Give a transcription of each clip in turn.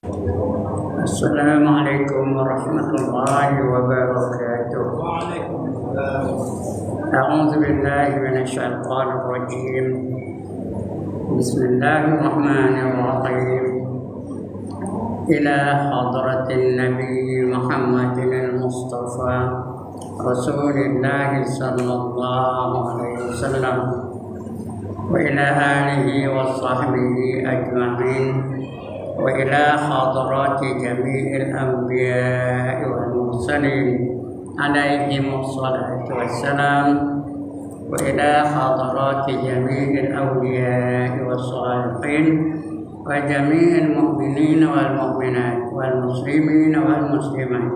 Assalamualaikum warahmatullahi wabarakatuh. A'udzu billahi minasyaitonir rajim. Bismillahirrahmanirrahim. Ila hadratin Nabi Muhammadin al-Mustafa Rasulillah sallallahu alaihi wasallam wa ila alihi wa sahbihi ajma'in. وإلى حضرات جميع الأنبياء والمرسلين عليهم الصلاة والسلام وإلى حضرات جميع الأولياء والصالحين وجميع المؤمنين والمؤمنات والمسلمين والمسلمات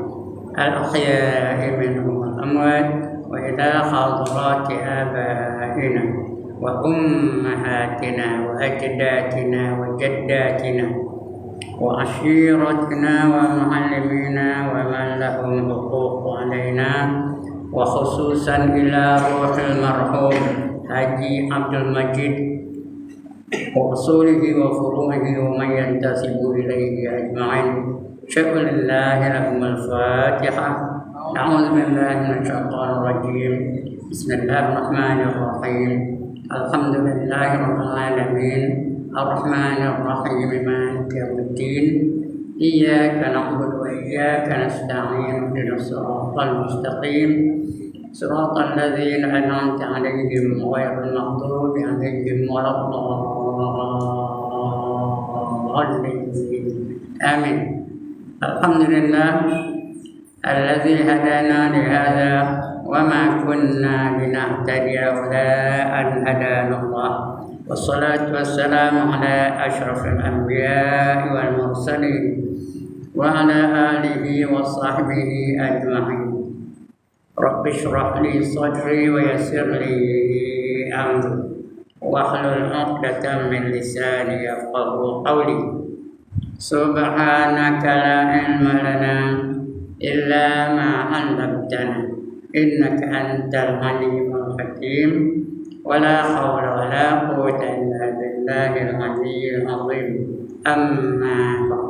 الأحياء منهم والأموات وإلى حضرات آبائنا وأمهاتنا وأجدادنا وجداتنا وعشيرتنا ومعلمينا ومن لهم حقوق علينا وخصوصا إلى روح المرحوم حاجي عبد المجيد وأصوله وفروعه ومن ينتسب إليه أجمعين. شكر لله لهم الفاتحة. أعوذ بالله من الشيطان الرجيم. بسم الله الرحمن الرحيم. الحمد لله رب العالمين الرحمن الرحيم مالك يوم الدين إياك نعبد وإياك نستعين اهدنا الصراط المستقيم صراط الذين أنعمت عليهم غير المغضوب عليهم ولا الضالين آمين. الحمد لله الذي هدانا لهذا وما كنا لنهتدي لولا أن هدانا الله والصلاة والسلام على أشرف الأنبياء والمرسلين وعلى آله وصحبه أجمعين. رب اشرح لي صدري ويسر لي أمري واحلل عقدة من لساني يفقهوا قولي. سبحانك لا علم لنا إلا ما علمتنا إنك أنت العليم الحكيم ولا حول ولا قوة إلا بالله العلي العظيم. أما بعد.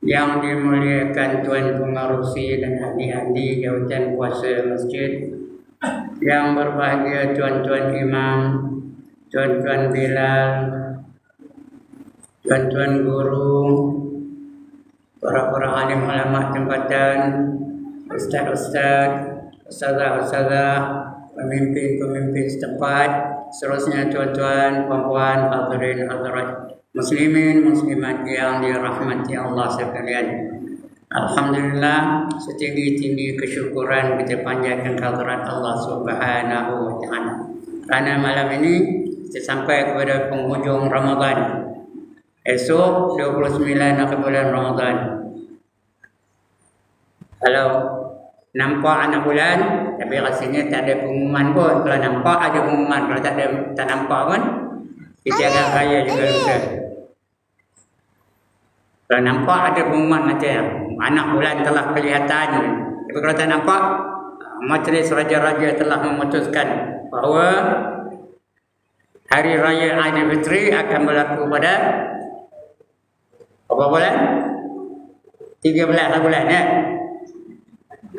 Yang dimuliakan Tuan Pengerusi dan ahli-ahli jawatan kuasa masjid, yang berbahagia tuan-tuan imam, tuan-tuan bilal, tuan-tuan guru, para alim ulama tempatan, ustaz-ustaz, ustazah-ustazah, pemimpin-pemimpin setempat, seterusnya tuan-tuan, puan-puan, hadirin hadirat, muslimin, muslimat yang dirahmati Allah sekalian. Alhamdulillah, setinggi-tinggi kesyukuran kita panjatkan kehadirat Allah Subhanahu wa taala. Karena malam ini kita sampai kepada penghujung Ramadan. Esok 29 akhir bulan Ramadan. Kalau nampak anak bulan, tapi rasanya tak ada pengumuman pun. Kalau nampak ada pengumuman, kalau tak nampak pun, kita akan raya juga Ustaz. Kalau nampak ada pengumuman macam anak bulan telah kelihatan, tapi kalau tak nampak, Majlis Raja-Raja telah memutuskan bahawa Hari Raya Aidilfitri akan berlaku pada berapa bulan? 13 bulan ya.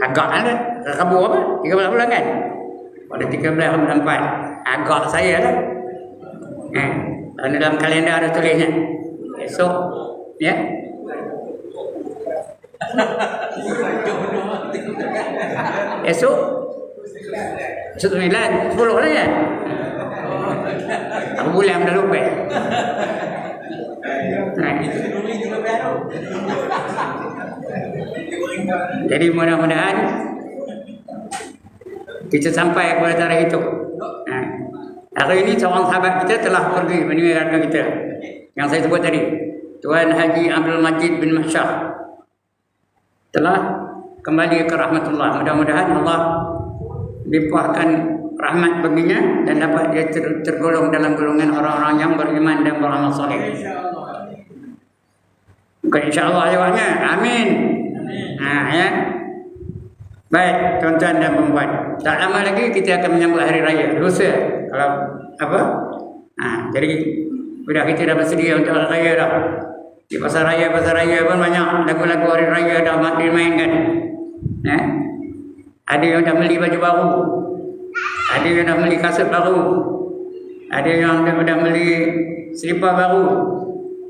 Agak ada Rabu apa? 13 bulan kan? Pada 13 bulan 4. Agak saya lah. Dalam kalender ada tulisnya. Esok ya. Esok 9, 10 lah ya. Apa bulan dah lupa. Jadi mudah-mudahan kita sampai kepada tarikh itu. Hari ini seorang sahabat kita telah pergi meninggalkan kita, yang saya sebut tadi, Tuan Haji Abdul Majid bin Mahsyah telah kembali ke rahmatullah. Mudah-mudahan Allah limpahkan rahmat baginya dan dapat dia tergolong dalam golongan orang-orang yang beriman dan beramal soleh. Bukan insya-Allah jawabnya. Amin. Ya. Baik, tuan-tuan dan puan-puan. Tak lama lagi kita akan menyambut hari raya. Lusa kalau apa? Jadi sudah kita dah bersedia untuk hari raya dah. Di pasar raya pun banyak lagu-lagu hari raya dah dimainkan. Ada yang dah beli baju baru, ada yang dah beli kaset baru, ada yang dah beli selipar baru,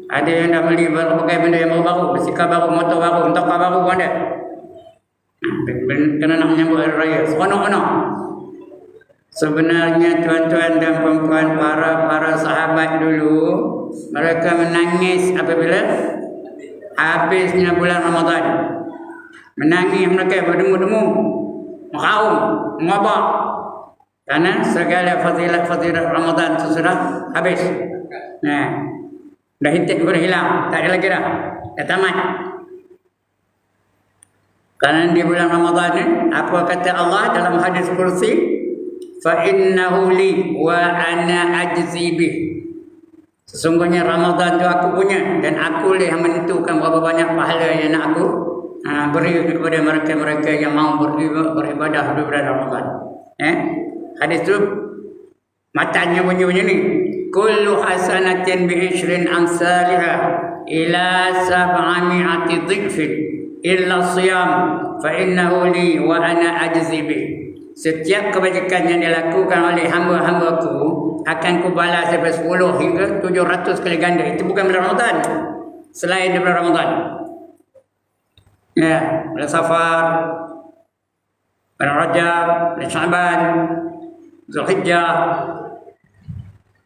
ada yang dah beli berbagai benda yang baru, basikal baru, motor baru, entokah baru pun ada. Kena nak menyambut hari raya, seronok-seronok. Sebenarnya tuan-tuan dan puan-puan, para sahabat dulu, mereka menangis apabila habisnya bulan Ramadan. Menangis mereka berdemu-demu, meraung, mengobak. Karena segala fadilat Ramadan itu sudah habis. Dah hitik, dah hilang, tak ada lagi dah. Dah tamat. Karena di bulan Ramadan ni, apa kata Allah dalam hadis kursi? Fa-innahu li wa ana ajzi bih. Sesungguhnya Ramadan tu aku punya dan aku lah yang menentukan berapa banyak pahala yang nak aku beri kepada mereka-mereka yang mau beribadah di bulan Ramadan. Hadis tu matanya bunyi ni. Kullu hasanatin bi 20 amsalha ila 700 dhifin illa siyam fa innahu li wa ana ajzi bih. Setiap kebajikan yang dilakukan oleh hamba-hambaku akan kubalas daripada 10 hingga 700 kali ganda. Itu bukan bulan Ramadan, selain daripada Ramadan. Bulan Safar, bulan Rajab, bulan Sya'ban, Zulhijjah,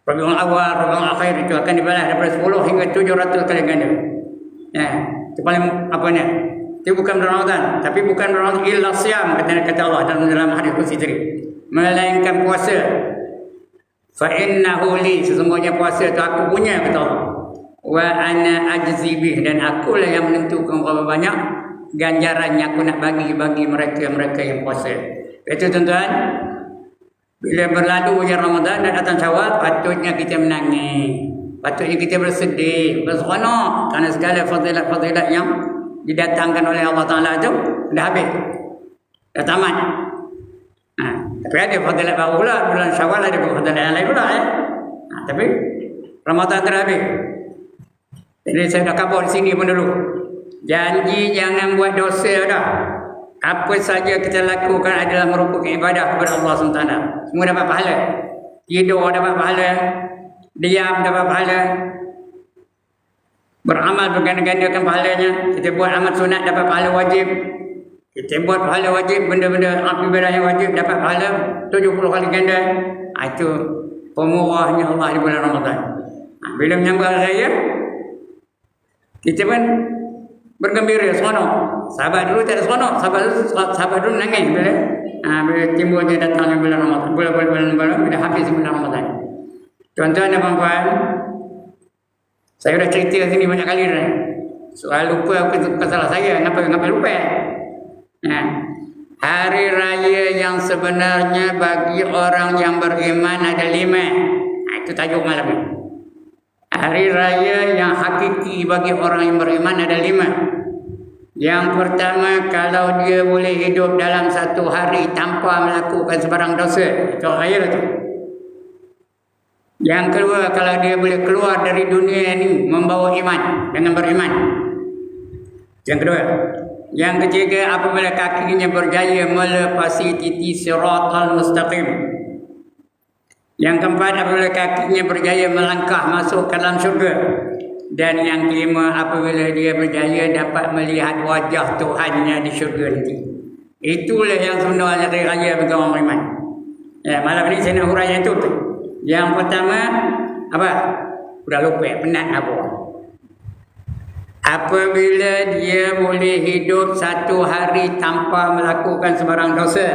Rabiul Awal, Rabiul Akhir, itu akan dibalas daripada 10 hingga 700 kali ganda. Itu paling apanya? Itu bukan bulan Ramadan, tapi bukan bulan Ramadan illa siyam, kata Allah dalam hadis qudsi tadi, melainkan puasa. Fa innahu li, sesungguhnya puasa itu aku punya, kata Allah. Wa ana ajzi bih, dan akulah yang menentukan berapa banyak ganjaran yang aku nak bagi mereka yang puasa. Itu tuan-tuan, bila berlalunya Ramadan dan datang Syawal, patutnya kita menangis, patutnya kita bersedih, berseronok, kerana segala fadilat-fadilat yang didatangkan oleh Allah Ta'ala itu dah habis, dah tamat. Tapi ada fadilat baru pula, bulan Syawal ada fadilat yang lain pula. Tapi Ramadan dah habis. Jadi saya dah kabur di sini pun dulu. Janji jangan buat dosa dah. Apa saja kita lakukan adalah merupakan ibadah kepada Allah SWT. Semua dapat pahala. Tidur dapat pahala, diam dapat pahala, beramal berganda-gandakan pahalanya. Kita buat amal sunat dapat pahala wajib. Kita buat pahala wajib, benda-benda ibadah yang wajib dapat pahala 70 kali ganda. Itu pemurahnya Allah di bulan Ramadan. Bila menyambut hari raya, kita pun bergembira, seronok. Sahabat dulu tak ada seronok. Sahabat dulu nangis bila timbulnya datangnya bulan Ramadan. Bulan bila habis bulan Ramadan. Tuan-tuan dan puan-puan, saya dah cerita sini banyak kali dah. Soal lupa bukan salah saya. Kenapa lupa? Hari raya yang sebenarnya bagi orang yang beriman ada 5. Itu tajuk malam ini. Hari raya yang hakiki bagi orang yang beriman ada 5. Yang pertama, kalau dia boleh hidup dalam satu hari tanpa melakukan sebarang dosa, itu raya itu. Yang kedua, kalau dia boleh keluar dari dunia ini membawa iman, dengan beriman. Yang kedua. Yang ketiga, apabila kakinya berjaya melepasi titi siratal mustaqim. Yang keempat, apabila kakinya berjaya melangkah masuk ke dalam syurga. Dan yang kelima, apabila dia berjaya dapat melihat wajah Tuhannya di syurga nanti. Itulah yang sebenarnya hari raya bagi orang beriman. Malam ini saya nak huraian itu. Yang pertama, apa? Sudah lupa, penat apa? Apabila dia boleh hidup satu hari tanpa melakukan sebarang dosa.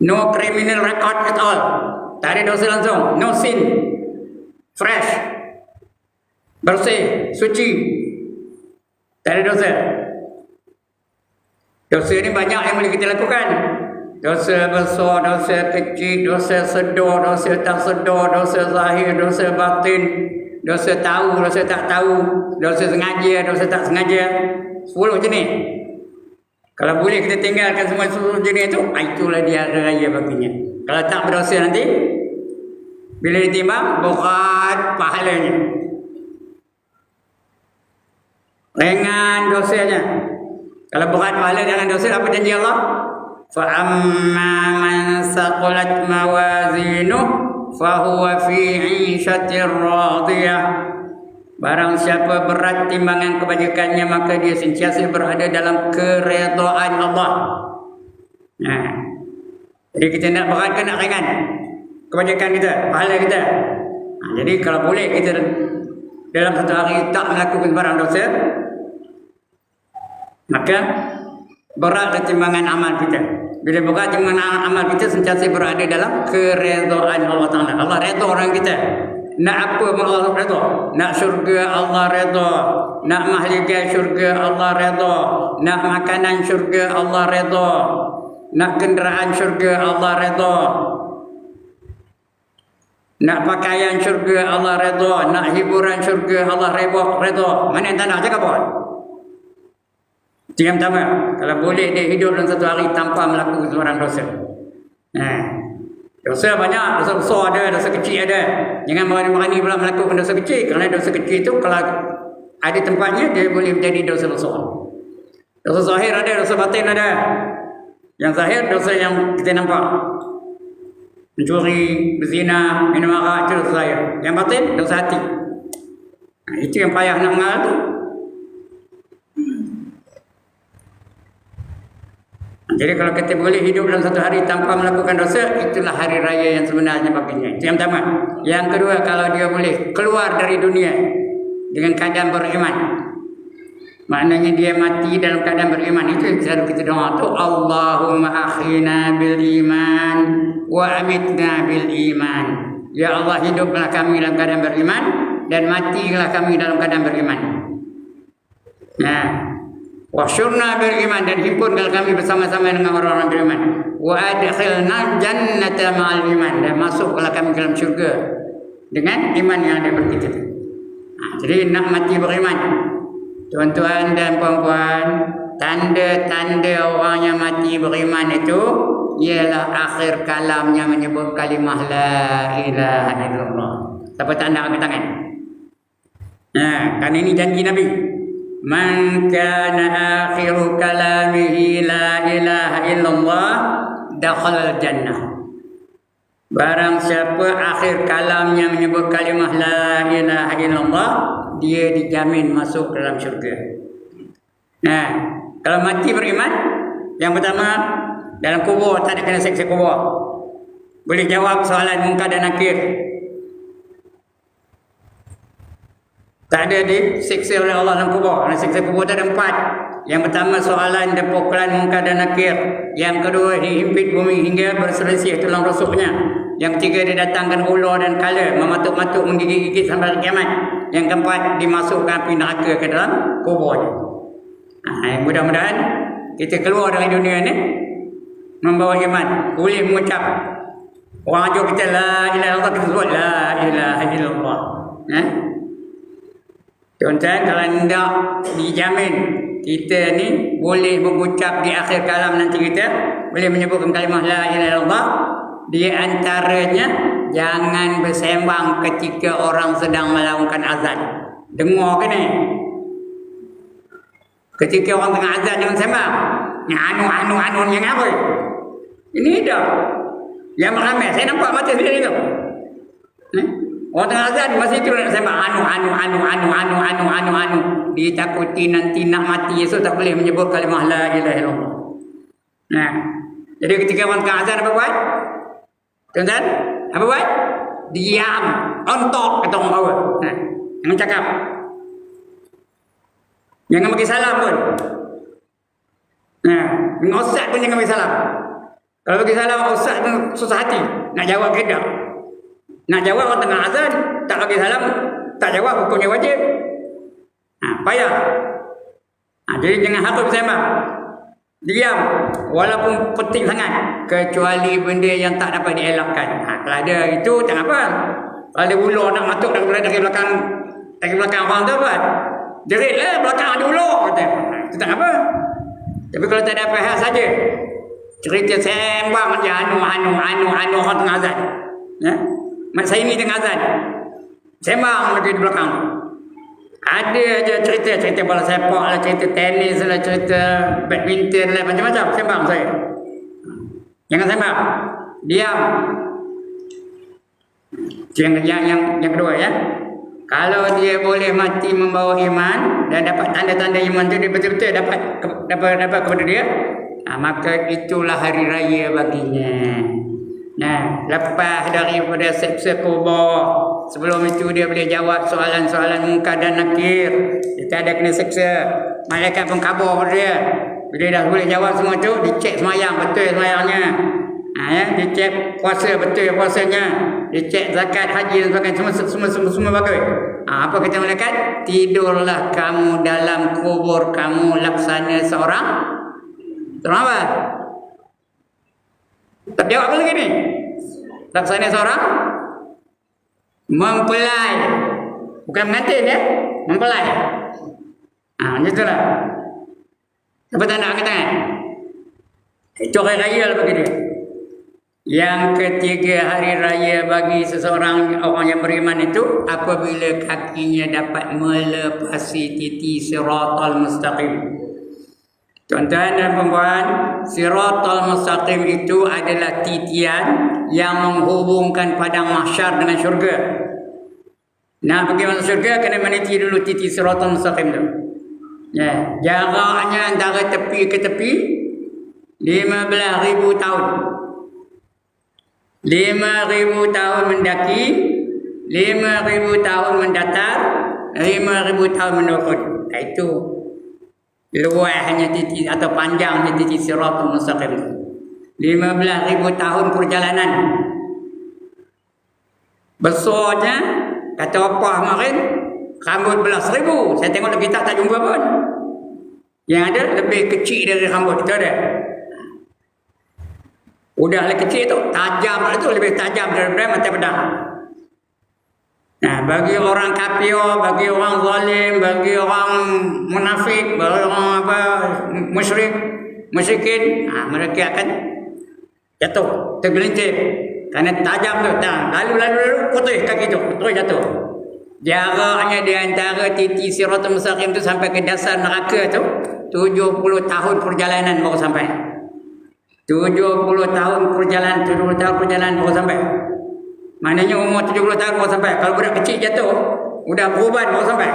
No criminal record at all. Tak ada dosa langsung. No sin. Fresh. Bersih. Suci. Tak ada dosa. Dosa ni banyak yang boleh kita lakukan. Dosa besar, dosa kecil, dosa sedar, dosa tak sedar, dosa zahir, dosa batin, dosa tahu, dosa tak tahu, dosa sengaja, dosa tak sengaja. 10 jenis. Kalau boleh kita tinggalkan semua 10 jenis itu, itulah dia hari raya baginya. Kalau tak berdosa nanti, bila ditimbang, berat pahalanya. ringan dosanya. Kalau berat pahala dengan dosa, apa janji Allah? Fa amma man saqulat mawazinuh fa huwa fi 'ishatir radiyah. Barang siapa berat timbangan kebajikannya, maka dia sentiasa berada dalam keredaan Allah. Nah, jadi kita nak berat ke nak ringan kebajikan kita, pahala kita. Jadi kalau boleh kita dalam satu hari tak melakukan barang dosa, maka berat timbangan amal kita. Bila berat timbangan amal kita, sentiasa berada dalam keredaan Allah Ta'ala. Allah redha orang kita. Nak apa pun Allah redha. Nak syurga Allah redha. Nak mahligai syurga Allah redha. Nak makanan syurga Allah redha. Nak kenderaan syurga Allah redha. Nak pakaian syurga Allah redha. Nak hiburan syurga Allah redha. Mana yang tak nak cakap apa? Itu yang pertama. Kalau boleh dia hidup dalam satu hari tanpa melakukan sebarang dosa. Dosa banyak, dosa besar ada, dosa kecil ada. Jangan berani-berani pula melakukan dosa kecil. Kerana dosa kecil itu kalau ada tempatnya, dia boleh menjadi dosa besar. Dosa zahir ada, dosa batin ada. Yang zahir, dosa yang kita nampak. Mencuri, berzina, minum arak, itu dosa zahir. Yang batin, dosa hati. Itu yang payah nak mengarah tu. Jadi kalau kita boleh hidup dalam satu hari tanpa melakukan dosa, itulah hari raya yang sebenarnya baginya. Itu yang pertama. Yang kedua, kalau dia boleh keluar dari dunia dengan keadaan beriman, maknanya dia mati dalam keadaan beriman. Itu yang selalu kita doa tu, Allahumma akhina bil iman wa amitna bil iman. Ya Allah, hiduplah kami dalam keadaan beriman dan matilah kami dalam keadaan beriman. Nah, wasyurna beriman, dan himpunkan kami bersama-sama dengan orang-orang beriman. Wa adkhilna jannata ma'al iman, dan masuklah kami ke dalam syurga dengan iman yang ada pada kita. Jadi nak mati beriman, tuan-tuan dan puan-puan, tanda-tanda orang yang mati beriman itu ialah akhir kalamnya menyebut kalimah la ilaha illallah. Siapa tak nak angkat tangan? Kerana ini janji Nabi. Man kana akhiru kalamihi la ilaha illallah dakhala al-jannah. Barang siapa akhir kalamnya menyebut kalimah la ilaha illallah, dia dijamin masuk dalam syurga. Kalau mati beriman, yang pertama, dalam kubur tak ada kena seksa kubur. Boleh jawab soalan Munkar dan Nakir. Tak ada disiksa oleh Allah dalam kubur. Siksa kubur tu ada 4. Yang pertama, soalan dan pukulan Munkar dan Nakir. Yang kedua, dihimpit bumi hingga berselisih tulang rusuknya. Yang ketiga, didatangkan ular dan kala mematuk-matuk menggigit-gigit sampai kiamat. Yang keempat, dimasukkan api neraka ke dalam kubur. Mudah-mudahan kita keluar dari dunia ni membawa iman, boleh mengucap. Orang ajar kita la ilaha illallah, kita sebut la ilaha illallah. Tuan-tuan, kalau hendak dijamin kita ni boleh mengucap di akhir kalam nanti, kita boleh menyebutkan kalimah la ilaha illallah. Di antaranya, jangan bersembang ketika orang sedang melakukan azan. Dengar ke ni? Ketika orang tengah azan, jangan sembang. Anu yang apa? Ini dah yang ramai. Saya nampak mata sendiri tu. Orang tengah azan masih itu nak sembang anu. Ditakuti nanti nak mati esok tak boleh menyebut kalimah la ilaha illallah. Jadi ketika orang tengah azan apa buat? Tuan-tuan, apa buat? Diam, ontok kata orang bawah. Jangan cakap. Jangan bagi salam pun. Dengan ustaz pun jangan bagi salam. Kalau bagi salam ustaz pun susah hati nak jawab ke tak. Nak jawab orang tengah azan, tak bagi salam, tak jawab, hukumnya wajib. Payah. Jadi jangan harap bersembang. Diam, walaupun penting sangat, kecuali benda yang tak dapat dielakkan. Kalau ada itu, tak apa. Kalau ada ular nak masuk dari belakang orang tu apa? Jeritlah belakang ada ular, kata. Itu tak apa. Tapi kalau tak ada apa-apa saja, cerita sembang je anu orang tengah azan. Mak saya ni tengah azan, sembang lagi di belakang. Ada aja cerita bola sepak lah, cerita tenis lah, cerita badminton lah, macam-macam sembang saya. Jangan sembang, diam. Yang kedua ya. Kalau dia boleh mati membawa iman dan dapat tanda-tanda iman itu, dia betul-betul dapat kepada dia, maka itulah hari raya baginya. Nah, lepas daripada seksa kubur, sebelum itu dia boleh jawab soalan-soalan mungkar dan nakir. Kita ada kena seksa, malaikat pun kabur pada dia. Bila dah boleh jawab semua tu, dicek semayang betul semayangnya. Dicek puasa betul puasanya, dicek zakat, haji dan sebagainya, semua bagus. Apa kata malaikat? Tidurlah kamu dalam kubur kamu laksana seorang apa? Tak jawab apa lagi ni? Laksana seorang mempelai, bukan mengantin ya, mempelai. Macam itulah. Apa tanda angkat tangan? Itu hari raya lah bagi dia. Yang ketiga hari raya bagi seseorang orang yang beriman itu apabila kakinya dapat melepasi titi siratal mustaqim. Tuan-tuan dan puan-puan, siratal mustaqim itu adalah titian yang menghubungkan padang mahsyar dengan syurga. Nak pergi masuk syurga kena meniti dulu titi siratal mustaqim tu. Ya, jaraknya antara tepi ke tepi 15,000 tahun. 5,000 tahun mendaki, 5,000 tahun mendatar, 5,000 tahun menurun. Itu luasnya titi atau panjangnya titi siratal mustaqim. 15,000 tahun perjalanan. Besarnya kata apa kemarin, rambut belas ribu. Saya tengok kita tak jumpa pun. Yang ada lebih kecil dari rambut kita ada. Udah lebih kecil tu, tajam itu lebih tajam daripada mata pedang. Nah, bagi orang kafir, bagi orang zalim, bagi orang munafik, bagi orang musyrikin, mereka akan jatuh, tergelincir. Karena tajam tu, lalu putih kaki tu, terus jatuh. Jaraknya di antara titi siratal mustaqim tu sampai ke dasar neraka tu 70 tahun perjalanan baru sampai. 70 tahun perjalanan baru sampai. Maknanya umur 70 tahun baru sampai. Kalau budak kecil jatuh, udah beruban baru sampai.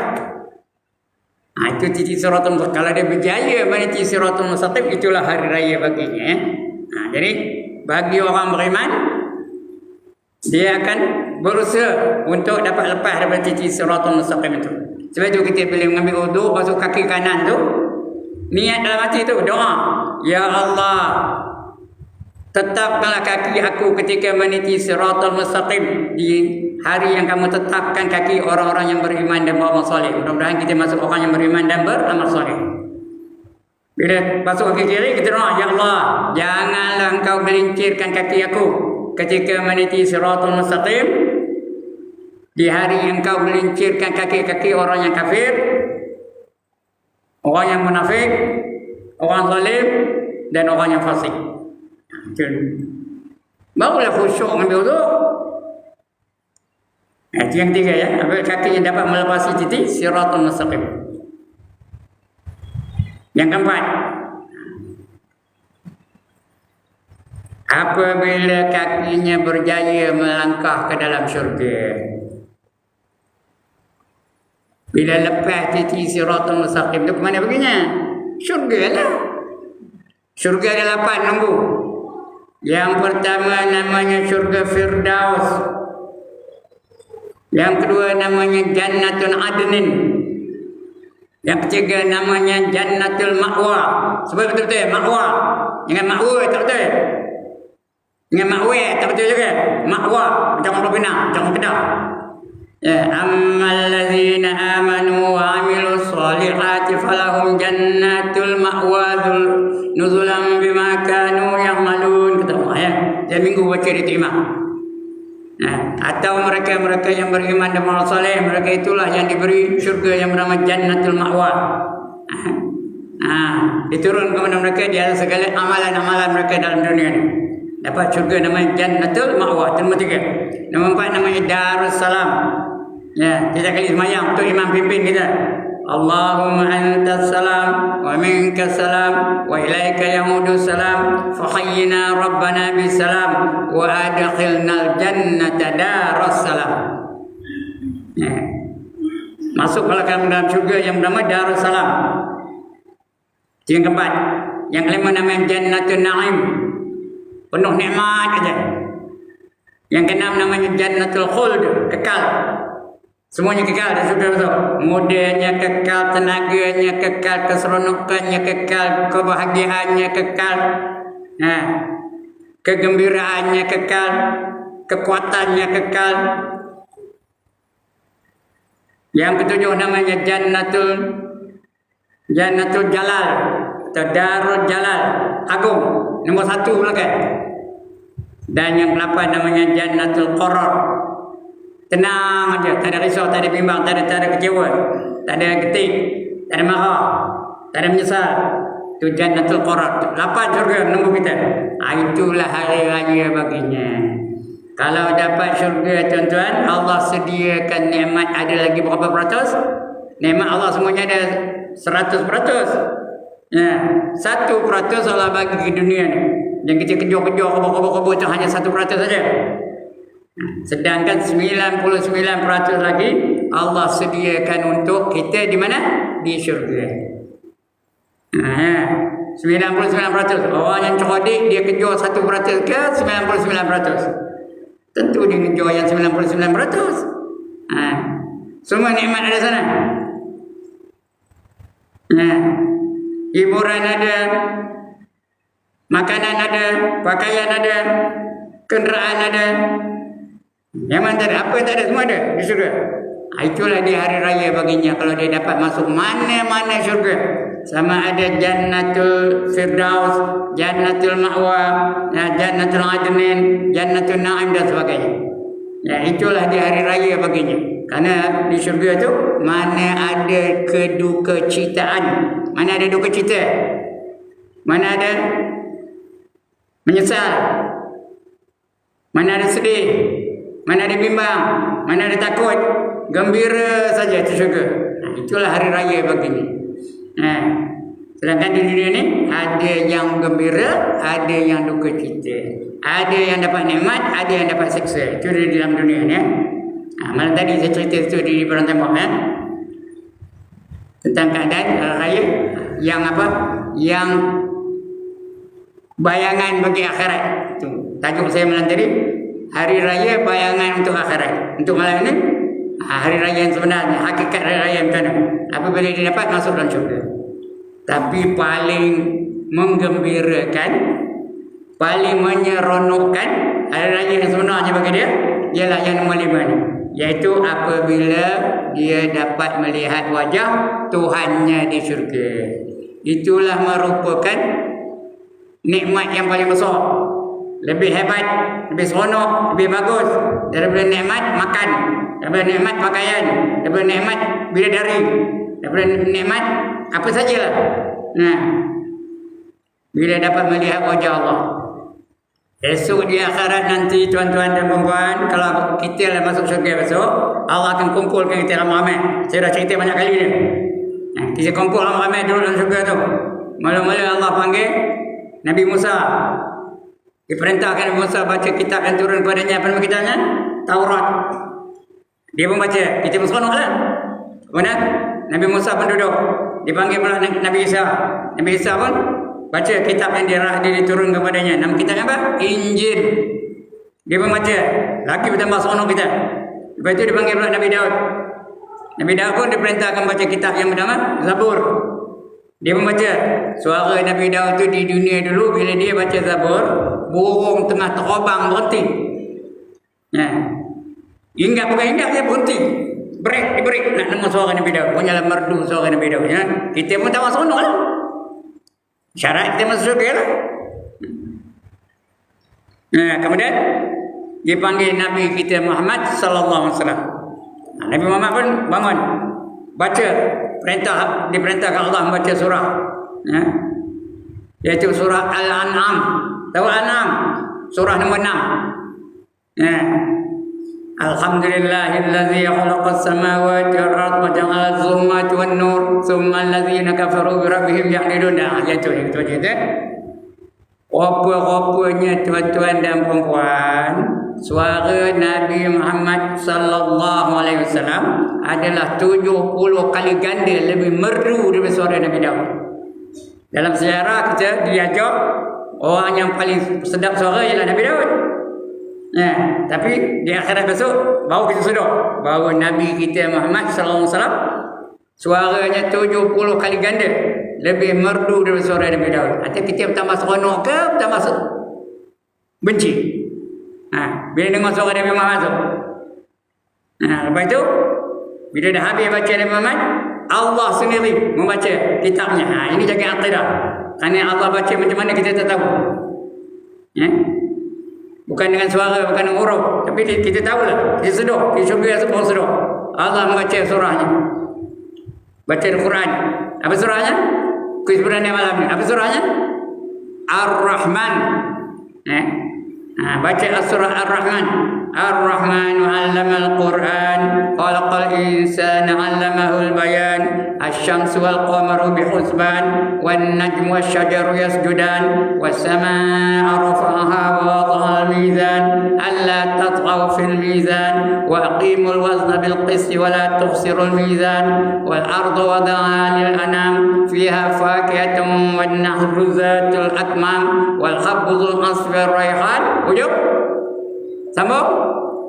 Itu titi siratal mustaqim. Kalau dia berjaya meniti siratal mustaqim, itulah hari raya baginya. Jadi bagi orang beriman, dia akan berusaha untuk dapat lepas daripada titi siratal mustaqim itu. Sebab itu kita boleh mengambil wudu, basuh kaki kanan tu, niat dalam hati tu, doa, ya Allah, tetapkanlah kaki aku ketika meniti siratal mustaqim di hari yang kamu tetapkan kaki orang-orang yang beriman dan beramal soleh. Mudah-mudahan kita masuk orang yang beriman dan beramal soleh. Bila masuk kaki kiri, kita doa, ya Allah, janganlah engkau gelincirkan kaki aku ketika meniti siratal mustaqim di hari yang engkau gelincirkan kaki-kaki orang yang kafir, orang yang munafik, orang zalim dan orang yang fasik. Barulah khusyuk ambil wudu. Itu yang tiga ya, apabila kaki yang dapat melepasi titik siratal mustaqim. Yang keempat, apabila kakinya berjaya melangkah ke dalam syurga. Bila lepas titik siratal mustaqim itu ke mana perginya? Syurga lah. Syurga ada 8 nunggu. Yang pertama namanya syurga Firdaus. Yang kedua namanya Jannatul Adnin. Yang ketiga namanya Jannatul Ma'wa. Sebab betul-betul Ma'wa. Jangan Ma'wa tak betul. Dengan Ma'wa tak betul juga. Ma'wa macam orang Pinang, macam orang Kedah. Ammal ladzina amanu wa amilus solihati falahum jannatul ma'wa nuzulan bima kanu ya'malun. Kata Allah ya. Dia minggu baca di imam. Atau mereka-mereka yang beriman dan beramal soleh, mereka itulah yang diberi syurga yang bernama Jannatul Ma'wa. Diturun kepada mereka di atas segala amalan-amalan mereka dalam dunia ini. Dapat syurga namanya Jannatul Ma'wa. Itu nombor 3. Nombor 4 namanya Darussalam. Ya, kita kali semayang untuk imam pimpin kita. Allahumma antas salam wa minkas salam wa ilaika yaudus salam fa hayyina rabbana bis salam wa adkhilnal jannata daras salam. Ya. Masuklah kamu dalam syurga yang bernama Darus Salam. Yang keempat, yang kelima namanya Jannatul Naim, penuh nikmat aja. Yang keenam namanya Jannatul Khuld, kekal. Semuanya kekal di surga itu. Mudanya kekal, tenaganya kekal, keseronokannya kekal, kebahagiaannya kekal, nah, kegembiraannya kekal, kekuatannya kekal. Yang ketujuh namanya Jannatul Jalal atau Darul Jalal, agung, nombor 1 belakang. Dan yang ke-8 namanya Jannatul Qarar, tenang aja, tak ada risau, tak ada bimbang, tak ada kecewa, tak ada getik, tak ada marah, tak ada menyesal. Itu Jannatul Qarar, 8 syurga menunggu kita. Itulah hari raya baginya. Kalau dapat syurga tuan-tuan, Allah sediakan nikmat ada lagi berapa peratus? Nikmat Allah semuanya ada 100%. Ya, 1% Allah bagi ke dunia ni. Yang kita kejar-kejar kebur-kebur itu hanya 1% saja. Sedangkan 99% lagi Allah sediakan untuk kita di mana? Di syurga. Nah, 99%. Orang yang cerdik dia kejar 1% ke 99%. Tentu dia kejar yang 99%. Semua nikmat ada sana. Hiburan ada, makanan ada, pakaian ada, kenderaan ada. Yang mana tak ada? Apa tak ada? Semua ada di syurga. Itulah di hari raya baginya kalau dia dapat masuk mana-mana syurga. Sama ada Jannatul Firdaus, Jannatul Ma'wa, Jannatul Adnin, Jannatul Na'im dan sebagainya. Ya, itulah di hari raya baginya. Karena di syurga tu mana ada kedukecitaan, mana ada duka cita, mana ada menyesal, mana ada sedih, mana ada bimbang, mana ada takut, gembira saja di syurga. Itulah hari raya baginya. Sedangkan di dunia ni ada yang gembira, ada yang duka cita, ada yang dapat nikmat, ada yang dapat siksa. Itu di dalam dunia ni. Malam tadi saya cerita itu di Perantau Muhammad tentang keadaan raya yang apa? Yang bayangan bagi akhirat. Itu tajuk saya malam tadi, hari raya bayangan untuk akhirat. Untuk malam ini hari raya yang sebenarnya, hakikat hari raya macam mana? Apabila dia dapat masuk dalam syurga. Tapi paling menggembirakan, paling menyeronokkan hari raya yang sebenarnya bagi dia ialah yang nombor 5 ni, iaitu apabila dia dapat melihat wajah Tuhannya di syurga. Itulah merupakan nikmat yang paling besar, lebih hebat, lebih seronok, lebih bagus daripada nikmat makan, daripada nikmat pakaian, daripada nikmat bidadari, daripada nikmat apa sajalah. Bila dapat melihat wajah Allah esok di akhirat nanti, tuan-tuan dan puan-puan, kalau kita lah masuk syurga besok, Allah akan kumpulkan kita ramai-ramai. Saya dah cerita banyak kali ni. Kita kumpul ramai-ramai dulu dalam syurga tu. Mula-mula Allah panggil Nabi Musa. Diperintahkan Nabi Musa baca kitab yang turun kepadanya. Apa nama kitabnya? Taurat. Dia pun baca. Kita pun seronok lah. Kemudian Nabi Musa pun duduk. Dipanggil pula Nabi Isa. Nabi Isa pun baca kitab yang diturun kepadanya. Nama kitabnya apa? Injil. Dia pun baca. Lagi bertambah seronok kita. Lepas itu dipanggil pula Nabi Daud. Nabi Daud pun diperintahkan baca kitab yang bernama Zabur. Dia pun baca. Suara Nabi Daud tu di dunia dulu, bila dia baca Zabur, burung tengah terbang berhenti. Ingat bukan ingat, dia berhenti. Break nak dengar suara Nabi Daud. Punyalah merdu suara Nabi Daud. Kita pun tahu seronok lah. Syarat kita masuk syurga lah. Kemudian dipanggil Nabi kita Muhammad sallallahu alaihi wasallam. Nabi Muhammad pun bangun, baca, diperintahkan Allah membaca surah, iaitu surah Al-An'am. Tahu Al-An'am? Surah nombor 6. Alhamdulillahillazi khalaqas samawati wal arda wa ja'ala adh-dhulumati wan nur thumma alladhina kafaru bi rabbihim ya'dilun. Itu aja. Apa-apanya tuan-tuan dan puan-puan, suara Nabi Muhammad sallallahu alaihi wasallam adalah 70 kali ganda lebih merdu daripada suara Nabi Daud. Dalam sejarah kita diajar orang yang paling sedap suara ialah Nabi Daud. Tapi di akhirat besok baru kita sedar bahawa Nabi kita Muhammad sallallahu alaihi wasallam suaranya 70 kali ganda lebih merdu daripada suara Nabi Daud. Atau kita bertambah seronok ke bertambah benci? Bila dengar suara Nabi Muhammad tu. Lepas itu bila dah habis baca Nabi Muhammad, Allah sendiri membaca kitabnya. Ini jaga akidah. Kerana Allah baca macam mana kita tak tahu. Bukan dengan suara, bukan dengan huruf, tapi kita tahulah, kita sedar, kita syurga semua sedar. Allah membaca surahnya, baca Al-Quran. Apa surahnya? Kuis berani malam ni. Apa surahnya? Ar-Rahman. Baca surah Ar-Rahman. Ar-Rahman 'allama al-Quran, khalaqal insana 'allamahul bayan, asy-syamsu wal qamaru bihusban, wan najmu wasy-syajaru yasjudan, was-samaa'a rafa'aha wa wada'al mizan, alla tatghaw fil mizan, wa aqimul wazna bil qisti wa la tukhsirul mizan, wal arda wada'aha lil anam, fiha fakihatun wan nahru zatul akmam, wal habbu dzul 'asfi war raihan. Ujuk. Sambung.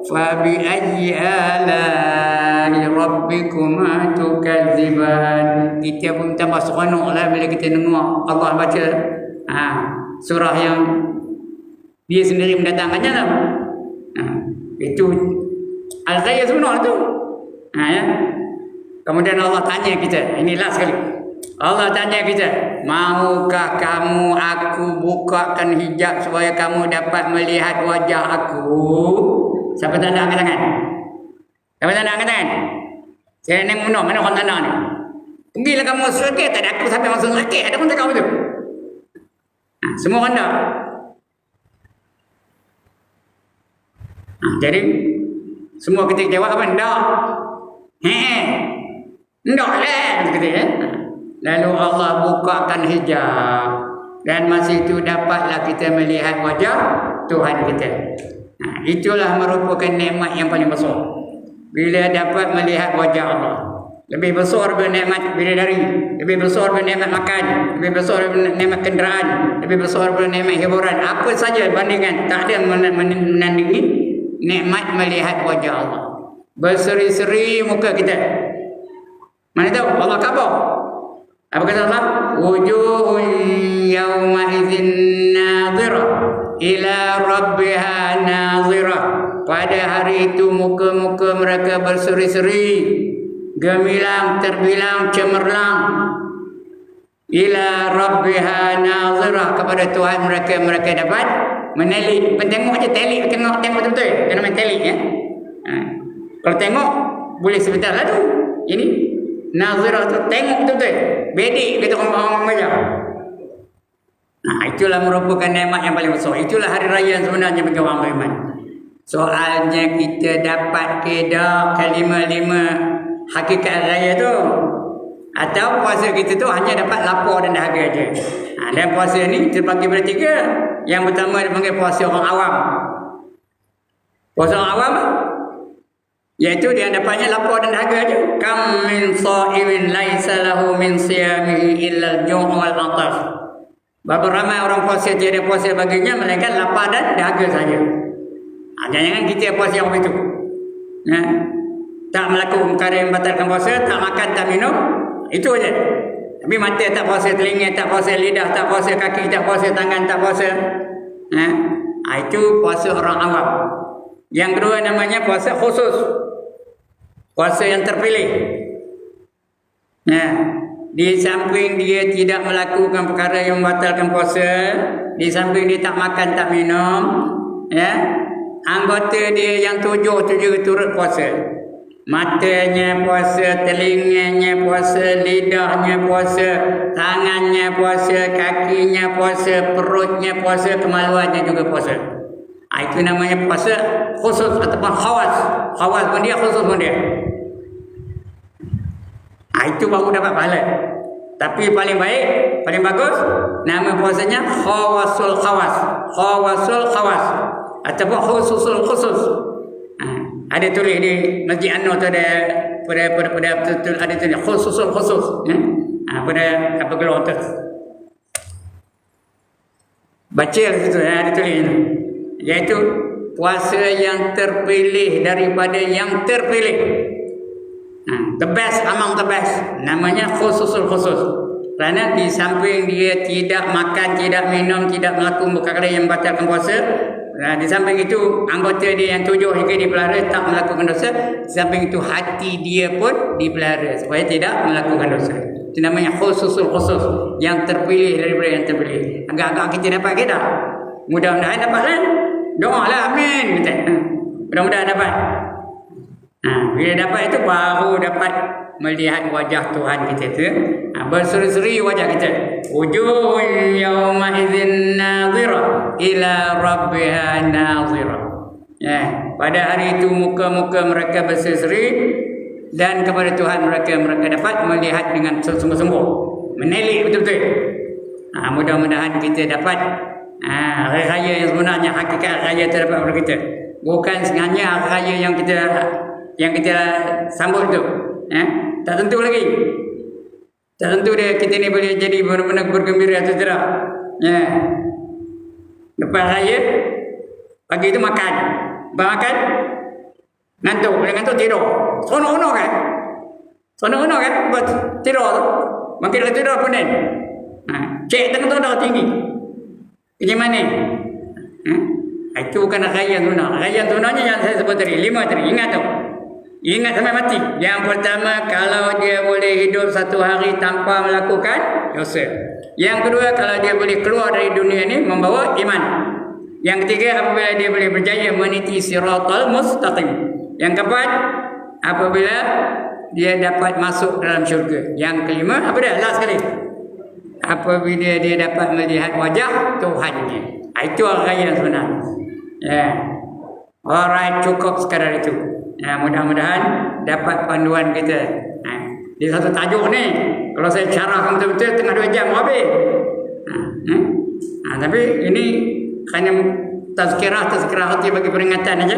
Fabi ayyi ala'i rabbikuma tukadziban. Kita pun tambah seronoklah bila kita dengar Allah baca surah yang dia sendiri mendatangkannya lah. Itu al-ghayah sunnah tu. Kemudian Allah tanya kita, ini last sekali. Allah tanya kita, maukah kamu aku bukakan hijab supaya kamu dapat melihat wajah aku? Siapa tanda angkat tangan? Siapa tanda angkat tangan? Saya nengok mana orang tanda ni? Pergilah kamu syurga, tak ada aku sampai masuk neraka. Ada pun tak kamu tu. Semua orang dah. Jadi semua kita jawab apa? Tak. Tak lah. Lalu Allah bukakan hijab dan masa itu dapatlah kita melihat wajah Tuhan kita. Itulah merupakan nikmat yang paling besar. Bila dapat melihat wajah Allah. Lebih besar daripada nikmat bidadari, lebih besar daripada nikmat makan, lebih besar daripada nikmat kenderaan, lebih besar daripada nikmat hiburan. Apa saja bandingan, tak ada menandingi nikmat melihat wajah Allah. Berseri-seri muka kita. Mana tahu Allah khabar. Apa kata Allah? Wujuhun yawma idzin nadhirah ila rabbiha nadhirah. Pada hari itu muka-muka mereka berseri-seri, gemilang, terbilang, cemerlang. Ila rabbiha nadhirah, kepada Tuhan mereka dapat menelik. Tengok aja telik, tengok betul-betul. Dia nama telik ya. Kalau tengok boleh sebentar lah tu. Ini nazirah tu tengok betul-betul. Bedik kata orang baca. Itulah merupakan nikmat yang paling besar. Itulah hari raya yang sebenarnya bagi orang beriman. Soalnya kita dapat ke dak kelima-lima hakikat raya tu, atau puasa kita tu hanya dapat lapar dan dahaga aja. Dan puasa ni terbagi pada tiga. Yang pertama dipanggil puasa orang awam. Puasa orang awam iaitu dia dapatnya lapar dan dahaga aja. Kam min sha'imin laisa lahu min siyamihi illa al-ju' wal 'atash. Berapa ramai orang puasa tiada puasa baginya melainkan lapar dan dahaga saja. Jangan kita puasa yang begitu. Tak melakukan perkara yang membatalkan puasa, tak makan, tak minum, itu aja. Tapi mata tak puasa, telinga tak puasa, lidah tak puasa, kaki tak puasa, tangan tak puasa. Itu puasa orang awam. Yang kedua namanya puasa khusus. Puasa yang terpilih. Di samping dia tidak melakukan perkara yang membatalkan puasa, di samping dia tak makan, tak minum, anggota dia yang tujuh turut puasa. Matanya puasa, telinganya puasa, lidahnya puasa, tangannya puasa, kakinya puasa, perutnya puasa, kemaluannya juga puasa. Itu namanya puasa khusus ataupun khawas. khawas pun dia, khusus pun dia. Itu baru dapat pahala. Tapi paling baik, paling bagus, nama puasanya khawasul khawas, khawasul khawas, ataupun khususul khusus. Ada tulis di Masjid An-Nur tu ada pada betul ada tulis khususul khusus. Pada apa gelar tu. Baca di situ ada tulis itu. Iaitu puasa yang terpilih daripada yang terpilih. The best among the best. Namanya khususul khusus. Kerana di samping dia tidak makan, tidak minum, tidak melakukan perkara yang membatalkan puasa, di samping itu anggota dia yang 7 hingga dipelihara tak melakukan dosa. Di samping itu hati dia pun dipelihara supaya tidak melakukan dosa. Itu namanya khususul khusus, yang terpilih daripada yang terpilih. Agak-agak kita dapat kita. Mudah-mudahan dapat kan? Doalah amin kita. Mudah-mudahan dapat. Bila dapat itu baru dapat melihat wajah Tuhan kita tu. Berseri-seri wajah kita. Wujuhun yawma idzin nadhirah ila rabbiha nadhirah. Pada hari itu muka-muka mereka berseri-seri dan kepada Tuhan mereka dapat melihat dengan sungguh-sungguh, menelik betul-betul. Mudah-mudahan kita dapat hari raya yang sebenarnya, hakikat raya terdapat pada kita. Bukan hanya hari raya yang kita sambut tu. Tak tentu lagi. Tak tentu dia kita ni boleh jadi benar-benar bergembira atau tidak. Lepas raya, pagi itu makan. Makan, ngantuk. Bila ngantuk tidur. Sono-ono kan? Sono-ono kan? Buat tidur tu. Makin lagi tidur pun ni. Cek tengah-tengah tinggi. Macam mana? Itu bukan raya sunnah. Raya sunnahnya yang saya sebut tadi. 5 tadi. Ingat tu. Ingat sampai mati. Yang pertama, kalau dia boleh hidup 1 hari tanpa melakukan dosa. Yang kedua, kalau dia boleh keluar dari dunia ini membawa iman. Yang ketiga, apabila dia boleh berjaya meniti siratal mustaqim. Yang keempat, apabila dia dapat masuk dalam syurga. Yang kelima, apa dia? Last sekali. Apabila dia dapat melihat wajah Tuhannya. Itu raya yang sebenar. Alright, cukup sekadar itu. Mudah-mudahan dapat panduan kita. Di satu tajuk ni, kalau saya carahkan betul-betul tengah 2 jam habis. Tapi ini hanya tazkirah hati bagi peringatan aja.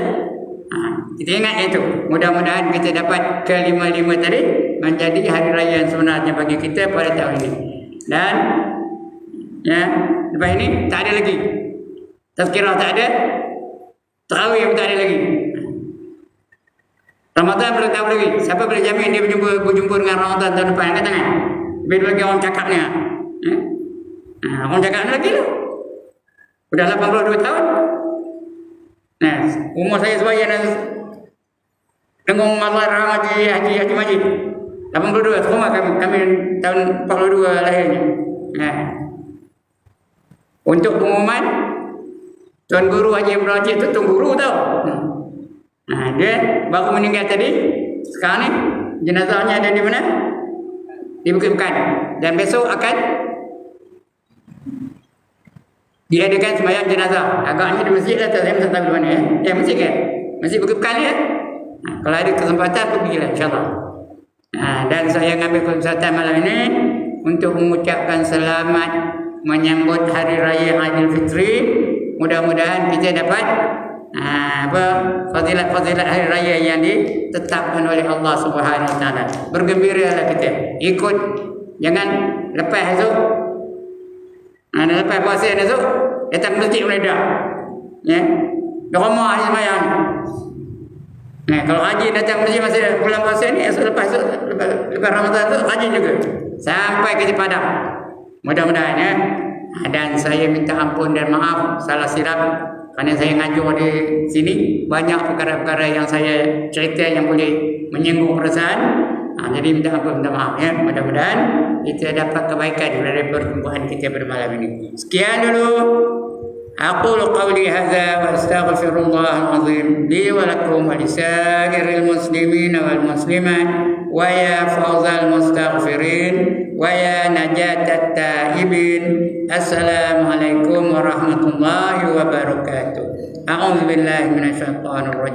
Kita ingat itu. Mudah-mudahan kita dapat ke-5 tadi menjadi hari raya yang sebenarnya bagi kita pada tahun ini. Dan lepas ini tak ada lagi. Tazkirah tak ada. Tarawih pun tak ada lagi. Ramadan belum tahu lagi. Siapa boleh jamin dia berjumpa dengan Ramadan tahun depan? Angkat tangan. Biar bagi orang cakap ni. Orang cakap ni lagi lah. Sudah 82 tahun. Umur saya sebaya dengan Allah Haji Majid. 82 semua kami tahun 42 lahirnya. Untuk pengumuman Tuan Guru Haji Ibrahim Haji itu Tuan Guru tau. Dia baru meninggal tadi. Sekarang ni jenazahnya ada di mana? Di Bukit Pekan. Dan besok akan diadakan sembahyang jenazah. Agaknya di masjid lah, saya tak tahu di mana. Masjid kan? Masjid Bukit Pekan ni. Kalau ada kesempatan pergilah insyaAllah. Dan saya mengambil kesempatan malam ini untuk mengucapkan selamat menyambut Hari Raya Aidilfitri. Mudah-mudahan kita dapat fadilat-fadilat hari raya yang ditetapkan oleh Allah Subhanahu Wa Taala. Bergembiralah kita. Ikut, jangan lepas esok. Lepas puasa esok datang masjid boleh dah. Di rumah ni sembahyang. Kalau haji datang masjid masa bulan puasa ni, esok lepas Ramadan tu haji juga. Sampai ke Padang. Mudah-mudahan dan saya minta ampun dan maaf salah silap. Kerana saya ngajar di sini, banyak perkara-perkara yang saya cerita yang boleh menyinggung perasaan. Jadi minta ampun, minta maaf ya. Mudah-mudahan kita dapat kebaikan dari pertumbuhan kita pada malam ini. Sekian dulu. Aqulu qawli hadza wa astaghfirullah al-azim li wa lakum wa lisairil muslimin wal muslimat wa ya fawzal mustaghfirin wa ya najatat taibin. Assalamualaikum warahmatullahi wabarakatuh. A'udzu billahi minasyaitonir rajim.